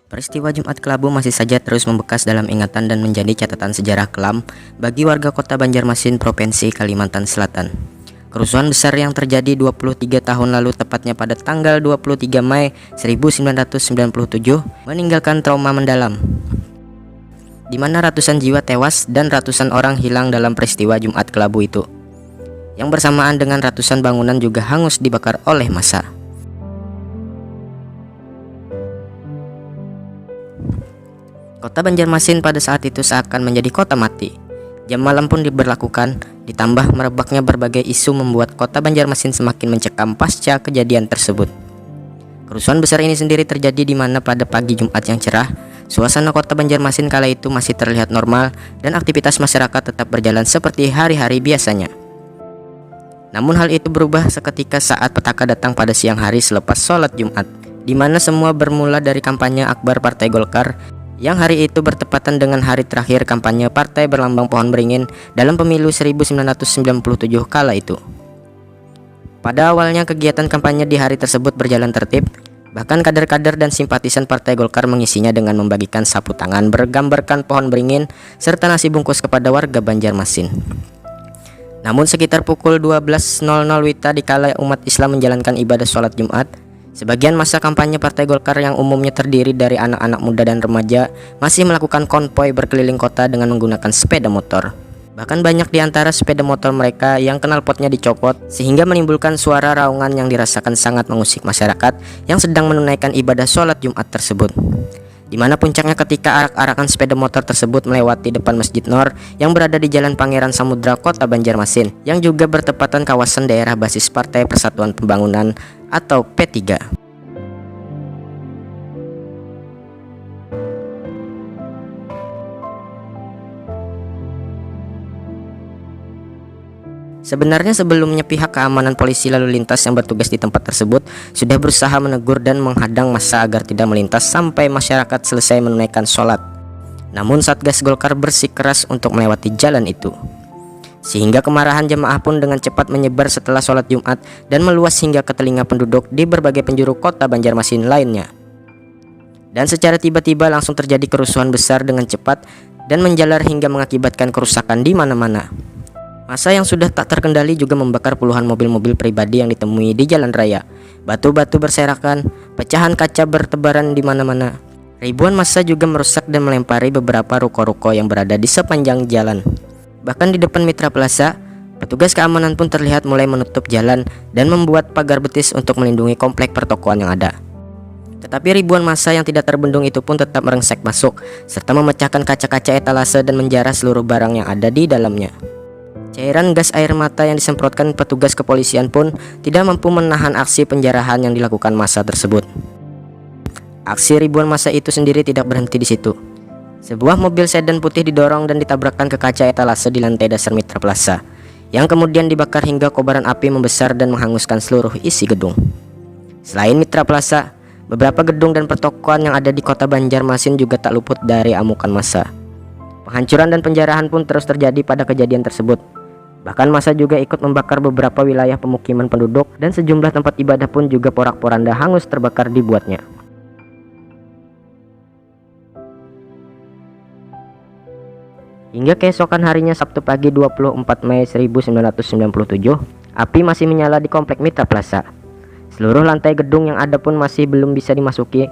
Peristiwa Jumat Kelabu masih saja terus membekas dalam ingatan dan menjadi catatan sejarah kelam bagi warga kota Banjarmasin, Provinsi Kalimantan Selatan. Kerusuhan besar yang terjadi 23 tahun lalu, tepatnya pada tanggal 23 Mei 1997, meninggalkan trauma mendalam, di mana ratusan jiwa tewas dan ratusan orang hilang dalam peristiwa Jumat Kelabu itu, yang bersamaan dengan ratusan bangunan juga hangus dibakar oleh massa. Kota Banjarmasin pada saat itu seakan menjadi kota mati. Jam malam pun diberlakukan, ditambah merebaknya berbagai isu membuat kota Banjarmasin semakin mencekam pasca kejadian tersebut. Kerusuhan besar ini sendiri terjadi di mana pada pagi Jumat yang cerah, suasana kota Banjarmasin kala itu masih terlihat normal dan aktivitas masyarakat tetap berjalan seperti hari-hari biasanya. Namun hal itu berubah seketika saat petaka datang pada siang hari selepas sholat Jumat, di mana semua bermula dari kampanye akbar Partai Golkar yang hari itu bertepatan dengan hari terakhir kampanye partai berlambang pohon beringin dalam pemilu 1997 kala itu. Pada awalnya kegiatan kampanye di hari tersebut berjalan tertib, bahkan kader-kader dan simpatisan Partai Golkar mengisinya dengan membagikan sapu tangan bergambarkan pohon beringin serta nasi bungkus kepada warga Banjarmasin. Namun sekitar pukul 12.00 WITA dikala umat Islam menjalankan ibadah sholat Jumat, sebagian masa kampanye Partai Golkar yang umumnya terdiri dari anak-anak muda dan remaja masih melakukan konvoi berkeliling kota dengan menggunakan sepeda motor. Bahkan banyak di antara sepeda motor mereka yang knalpotnya dicopot, sehingga menimbulkan suara raungan yang dirasakan sangat mengusik masyarakat yang sedang menunaikan ibadah sholat Jumat tersebut. Di mana puncaknya ketika arak-arakan sepeda motor tersebut melewati depan Masjid Nor yang berada di Jalan Pangeran Samudra, Kota Banjarmasin, yang juga bertepatan kawasan daerah basis Partai Persatuan Pembangunan atau P3. Sebenarnya sebelumnya pihak keamanan polisi lalu lintas yang bertugas di tempat tersebut sudah berusaha menegur dan menghadang massa agar tidak melintas sampai masyarakat selesai menunaikan sholat. Namun Satgas Golkar bersikeras untuk melewati jalan itu, sehingga kemarahan jemaah pun dengan cepat menyebar setelah sholat Jumat dan meluas hingga ke telinga penduduk di berbagai penjuru kota Banjarmasin lainnya. Dan secara tiba-tiba langsung terjadi kerusuhan besar dengan cepat dan menjalar hingga mengakibatkan kerusakan di mana-mana. Massa yang sudah tak terkendali juga membakar puluhan mobil-mobil pribadi yang ditemui di jalan raya. Batu-batu berserakan, pecahan kaca bertebaran di mana-mana. Ribuan massa juga merusak dan melempari beberapa ruko-ruko yang berada di sepanjang jalan. Bahkan di depan Mitra Plaza, petugas keamanan pun terlihat mulai menutup jalan dan membuat pagar betis untuk melindungi komplek pertokoan yang ada. Tetapi ribuan massa yang tidak terbendung itu pun tetap merengsek masuk, serta memecahkan kaca-kaca etalase dan menjarah seluruh barang yang ada di dalamnya. Cairan gas air mata yang disemprotkan petugas kepolisian pun tidak mampu menahan aksi penjarahan yang dilakukan massa tersebut. Aksi ribuan massa itu sendiri tidak berhenti di situ. Sebuah mobil sedan putih didorong dan ditabrakkan ke kaca etalase di lantai dasar Mitra Plaza, yang kemudian dibakar hingga kobaran api membesar dan menghanguskan seluruh isi gedung. Selain Mitra Plaza, beberapa gedung dan pertokoan yang ada di kota Banjarmasin juga tak luput dari amukan massa. Penghancuran dan penjarahan pun terus terjadi pada kejadian tersebut. Bahkan massa juga ikut membakar beberapa wilayah pemukiman penduduk dan sejumlah tempat ibadah pun juga porak-poranda hangus terbakar dibuatnya. Hingga keesokan harinya Sabtu pagi 24 Mei 1997, api masih menyala di komplek Mitra Plaza. Seluruh lantai gedung yang ada pun masih belum bisa dimasuki,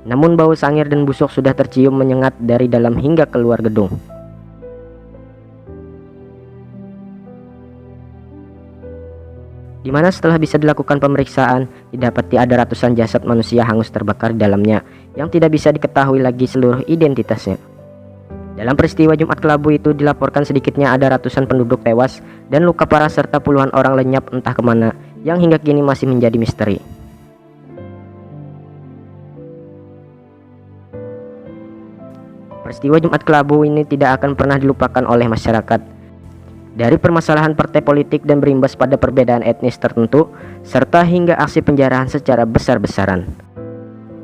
namun bau sangir dan busuk sudah tercium menyengat dari dalam hingga keluar gedung. Di mana setelah bisa dilakukan pemeriksaan, didapati ada ratusan jasad manusia hangus terbakar di dalamnya yang tidak bisa diketahui lagi seluruh identitasnya. Dalam peristiwa Jumat Kelabu itu dilaporkan sedikitnya ada ratusan penduduk tewas dan luka parah serta puluhan orang lenyap entah kemana yang hingga kini masih menjadi misteri. Peristiwa Jumat Kelabu ini tidak akan pernah dilupakan oleh masyarakat. Dari permasalahan partai politik dan berimbas pada perbedaan etnis tertentu, serta hingga aksi penjarahan secara besar-besaran.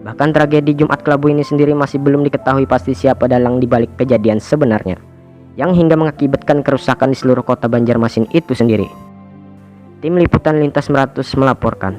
Bahkan tragedi Jumat Kelabu ini sendiri masih belum diketahui pasti siapa dalang dibalik kejadian sebenarnya, yang hingga mengakibatkan kerusakan di seluruh kota Banjarmasin itu sendiri. Tim Liputan Lintas Meratus melaporkan.